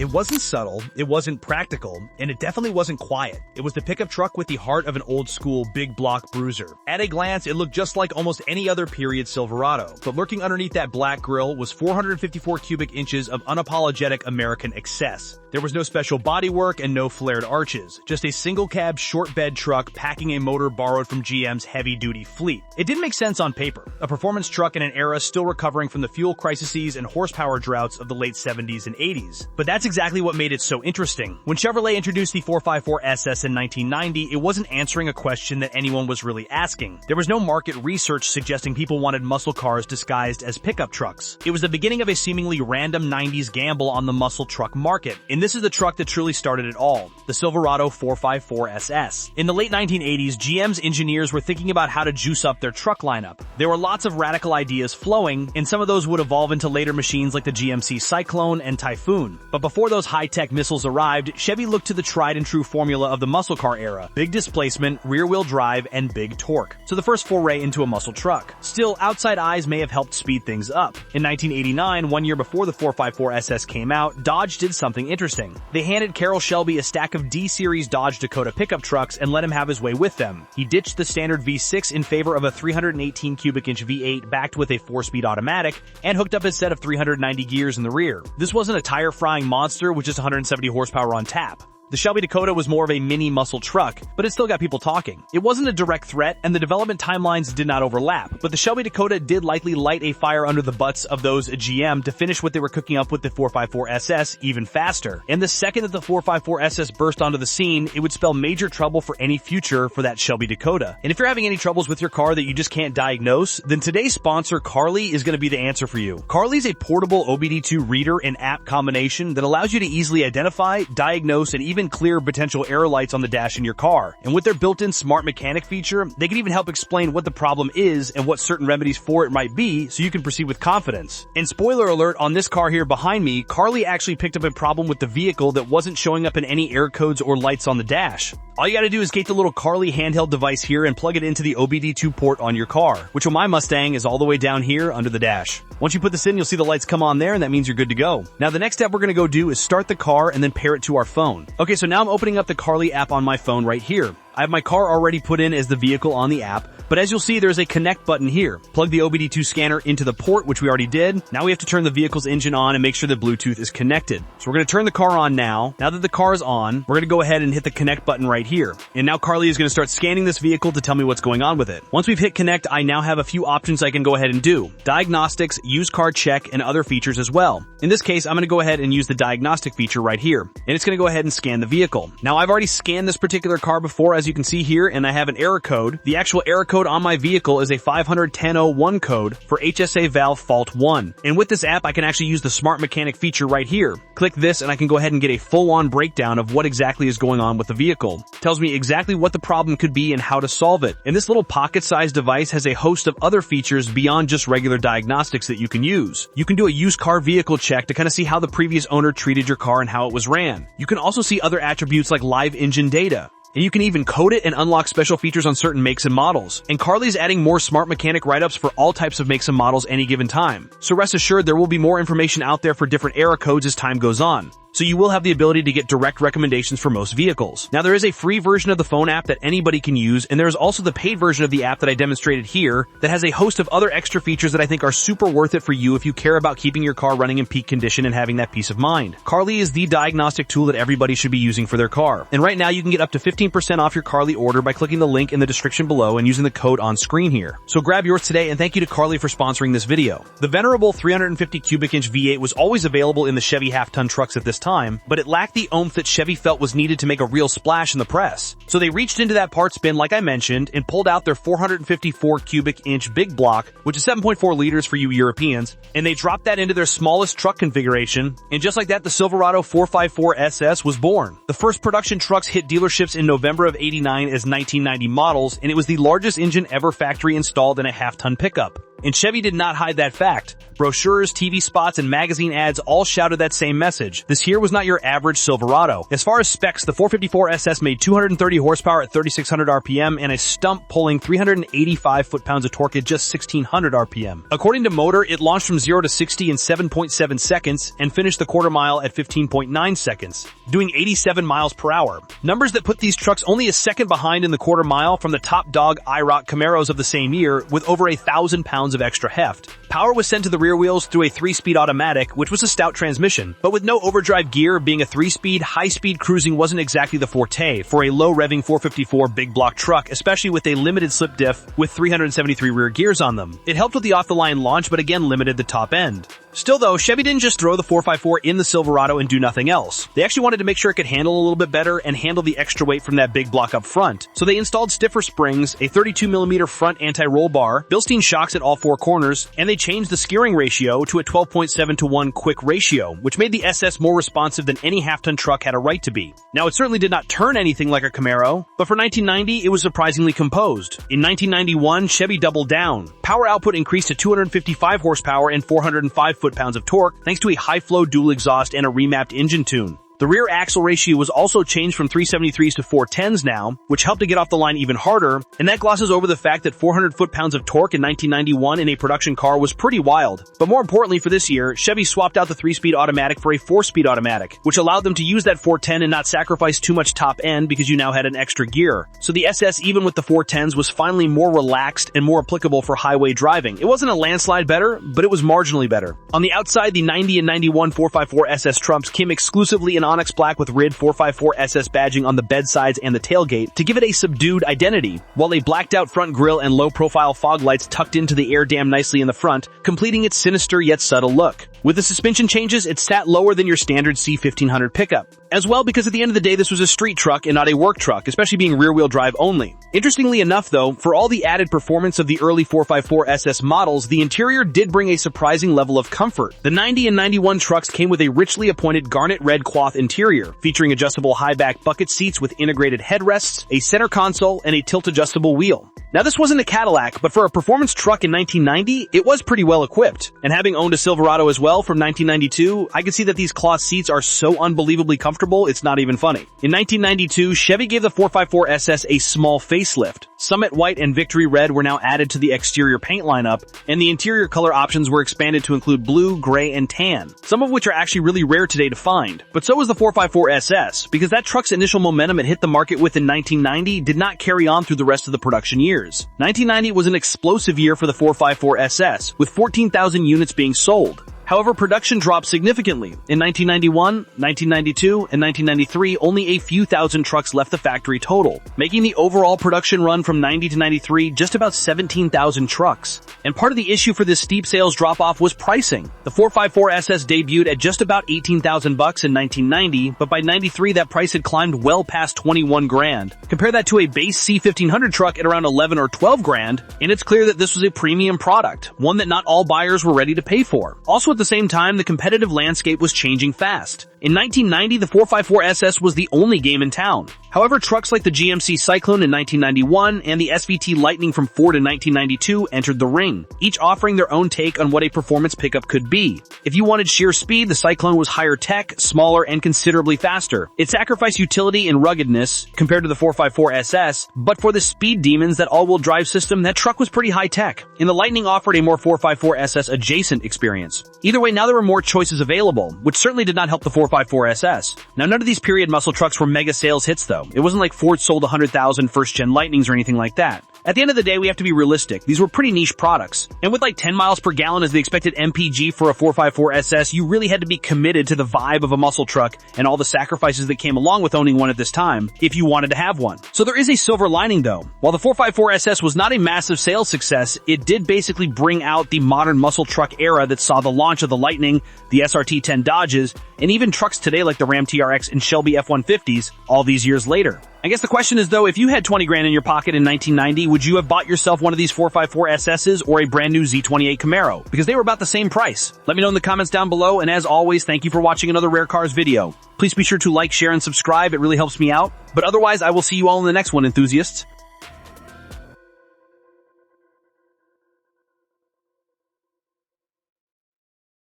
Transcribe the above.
It wasn't subtle, it wasn't practical, and it definitely wasn't quiet. It was the pickup truck with the heart of an old-school big block bruiser. At a glance, it looked just like almost any other period Silverado, but lurking underneath that black grille was 454 cubic inches of unapologetic American excess. There was no special bodywork and no flared arches, just a single-cab short-bed truck packing a motor borrowed from GM's heavy-duty fleet. It didn't make sense on paper, a performance truck in an era still recovering from the fuel crises and horsepower droughts of the late 70s and 80s. But that's exactly what made it so interesting. When Chevrolet introduced the 454 SS in 1990, it wasn't answering a question that anyone was really asking. There was no market research suggesting people wanted muscle cars disguised as pickup trucks. It was the beginning of a seemingly random 90s gamble on the muscle truck market, and this is the truck that truly started it all, the Silverado 454 SS. In the late 1980s, GM's engineers were thinking about how to juice up their truck lineup. There were lots of radical ideas flowing, and some of those would evolve into later machines like the GMC Cyclone and Typhoon. But before those high-tech missiles arrived, Chevy looked to the tried-and-true formula of the muscle car era: big displacement, rear-wheel drive, and big torque. So the first foray into a muscle truck. Still, outside eyes may have helped speed things up. In 1989, 1 year before the 454 SS came out, Dodge did something interesting. They handed Carroll Shelby a stack of D-Series Dodge Dakota pickup trucks and let him have his way with them. He ditched the standard V6 in favor of a 318 cubic inch V8 backed with a 4-speed automatic and hooked up a set of 390 gears in the rear. This wasn't a tire-frying monster with just 170 horsepower on tap. The Shelby Dakota was more of a mini muscle truck, but it still got people talking. It wasn't a direct threat, and the development timelines did not overlap, but the Shelby Dakota did likely light a fire under the butts of those at GM to finish what they were cooking up with the 454 SS even faster. And the second that the 454 SS burst onto the scene, it would spell major trouble for any future for that Shelby Dakota. And if you're having any troubles with your car that you just can't diagnose, then today's sponsor, Carly, is going to be the answer for you. Carly's a portable OBD2 reader and app combination that allows you to easily identify, diagnose, and even clear potential error lights on the dash in your car. And with their built-in smart mechanic feature, they can even help explain what the problem is and what certain remedies for it might be, so you can proceed with confidence. And spoiler alert, on this car here behind me, Carly actually picked up a problem with the vehicle that wasn't showing up in any error codes or lights on the dash. All you gotta do is get the little Carly handheld device here and plug it into the OBD2 port on your car, which on my Mustang is all the way down here under the dash. Once you put this in, you'll see the lights come on there, and that means you're good to go. Now the next step we're gonna go do is start the car and then pair it to our phone. Okay, so now I'm opening up the Carly app on my phone right here. I have my car already put in as the vehicle on the app, but as you'll see, there's a connect button here. Plug the OBD2 scanner into the port, which we already did. Now we have to turn the vehicle's engine on and make sure that Bluetooth is connected. So we're going to turn the car on now. Now that the car is on, we're going to go ahead and hit the connect button right here. And now Carly is going to start scanning this vehicle to tell me what's going on with it. Once we've hit connect, I now have a few options I can go ahead and do. Diagnostics, used car check, and other features as well. In this case, I'm going to go ahead and use the diagnostic feature right here. And it's going to go ahead and scan the vehicle. Now I've already scanned this particular car before, as you can see here, and I have an error code. The actual error code on my vehicle is a 51001 code for HSA valve fault 1. And with this app, I can actually use the smart mechanic feature right here. Click this and I can go ahead and get a full-on breakdown of what exactly is going on with the vehicle. It tells me exactly what the problem could be and how to solve it. And this little pocket-sized device has a host of other features beyond just regular diagnostics that you can use. You can do a used car vehicle check to kind of see how the previous owner treated your car and how it was ran. You can also see other attributes like live engine data. And you can even code it and unlock special features on certain makes and models. And Carly's adding more smart mechanic write-ups for all types of makes and models any given time. So rest assured there will be more information out there for different error codes as time goes on. So you will have the ability to get direct recommendations for most vehicles. Now there is a free version of the phone app that anybody can use, and there is also the paid version of the app that I demonstrated here that has a host of other extra features that I think are super worth it for you if you care about keeping your car running in peak condition and having that peace of mind. Carly is the diagnostic tool that everybody should be using for their car. And right now you can get up to 15% off your Carly order by clicking the link in the description below and using the code on screen here. So grab yours today, and thank you to Carly for sponsoring this video. The venerable 350 cubic inch V8 was always available in the Chevy half-ton trucks at this time, but it lacked the oomph that Chevy felt was needed to make a real splash in the press. So they reached into that parts bin like I mentioned and pulled out their 454 cubic inch big block, which is 7.4 liters for you Europeans, and they dropped that into their smallest truck configuration, and just like that the Silverado 454 SS was born. The first production trucks hit dealerships in November of '89 as 1990 models, and it was the largest engine ever factory installed in a half-ton pickup. And Chevy did not hide that fact. Brochures, TV spots, and magazine ads all shouted that same message. This here was not your average Silverado. As far as specs, the 454 SS made 230 horsepower at 3,600 RPM and a stump pulling 385 foot-pounds of torque at just 1,600 RPM. According to Motor, it launched from 0 to 60 in 7.7 seconds and finished the quarter mile at 15.9 seconds, doing 87 miles per hour. Numbers that put these trucks only a second behind in the quarter mile from the top dog IROC Camaros of the same year with over 1,000 pounds of extra heft. Power was sent to the rear wheels through a 3-speed automatic, which was a stout transmission, but with no overdrive gear, being a 3-speed, high-speed cruising wasn't exactly the forte for a low-revving 454 big block truck, especially with a limited slip diff with 373 rear gears on them. It helped with the off-the-line launch, but again limited the top end. Still though, Chevy didn't just throw the 454 in the Silverado and do nothing else. They actually wanted to make sure it could handle a little bit better and handle the extra weight from that big block up front. So they installed stiffer springs, a 32mm front anti-roll bar, Bilstein shocks at all 4 corners, and they changed the steering ratio to a 12.7:1 quick ratio, which made the SS more responsive than any half-ton truck had a right to be. Now it certainly did not turn anything like a Camaro, but for 1990 it was surprisingly composed. In 1991, Chevy doubled down. Power output increased to 255 horsepower and 405 foot-pounds of torque thanks to a high-flow dual exhaust and a remapped engine tune. The rear axle ratio was also changed from 373s to 410s now, which helped to get off the line even harder, and that glosses over the fact that 400 foot-pounds of torque in 1991 in a production car was pretty wild. But more importantly for this year, Chevy swapped out the 3-speed automatic for a 4-speed automatic, which allowed them to use that 410 and not sacrifice too much top end because you now had an extra gear. So the SS, even with the 410s, was finally more relaxed and more applicable for highway driving. It wasn't a landslide better, but it was marginally better. On the outside, the 90 and 91 454 SS Trumps came exclusively in onyx black with RID 454 SS badging on the bedsides and the tailgate to give it a subdued identity, while a blacked-out front grille and low-profile fog lights tucked into the air dam nicely in the front, completing its sinister yet subtle look. With the suspension changes, it sat lower than your standard C1500 pickup. As well, because at the end of the day, this was a street truck and not a work truck, especially being rear-wheel drive only. Interestingly enough, though, for all the added performance of the early 454 SS models, the interior did bring a surprising level of comfort. The 90 and 91 trucks came with a richly appointed garnet red cloth interior, featuring adjustable high-back bucket seats with integrated headrests, a center console, and a tilt-adjustable wheel. Now this wasn't a Cadillac, but for a performance truck in 1990, it was pretty well equipped. And having owned a Silverado as well from 1992, I can see that these cloth seats are so unbelievably comfortable, it's not even funny. In 1992, Chevy gave the 454 SS a small facelift. Summit White and Victory Red were now added to the exterior paint lineup, and the interior color options were expanded to include blue, gray, and tan, some of which are actually really rare today to find. But so was the 454 SS, because that truck's initial momentum it hit the market with in 1990 did not carry on through the rest of the production years. 1990 was an explosive year for the 454 SS, with 14,000 units being sold. However, production dropped significantly. In 1991, 1992, and 1993, only a few thousand trucks left the factory total, making the overall production run from 90 to 93 just about 17,000 trucks. And part of the issue for this steep sales drop-off was pricing. The 454 SS debuted at just about $18,000 in 1990, but by 93 that price had climbed well past 21 grand. Compare that to a base C1500 truck at around 11 or 12 grand, and it's clear that this was a premium product, one that not all buyers were ready to pay for. Also at the same time, the competitive landscape was changing fast. In 1990, the 454 SS was the only game in town. However, trucks like the GMC Cyclone in 1991 and the SVT Lightning from Ford in 1992 entered the ring, each offering their own take on what a performance pickup could be. If you wanted sheer speed, the Cyclone was higher tech, smaller, and considerably faster. It sacrificed utility and ruggedness compared to the 454 SS, but for the speed demons, that all-wheel drive system, that truck was pretty high tech, and the Lightning offered a more 454 SS adjacent experience. Either way, now there were more choices available, which certainly did not help the 454 SS. Now none of these period muscle trucks were mega sales hits though. It wasn't like Ford sold 100,000 first-gen Lightnings or anything like that. At the end of the day, we have to be realistic. These were pretty niche products. And with like 10 miles per gallon as the expected MPG for a 454 SS, you really had to be committed to the vibe of a muscle truck and all the sacrifices that came along with owning one at this time, if you wanted to have one. So there is a silver lining though. While the 454 SS was not a massive sales success, it did basically bring out the modern muscle truck era that saw the launch of the Lightning, the SRT-10 Dodges, and even trucks today like the Ram TRX and Shelby F-150s all these years later. I guess the question is though, if you had 20 grand in your pocket in 1990, would you have bought yourself one of these 454 SSs or a brand new Z28 Camaro? Because they were about the same price. Let me know in the comments down below, and as always, thank you for watching another Rare Cars video. Please be sure to like, share, and subscribe, it really helps me out. But otherwise, I will see you all in the next one, enthusiasts.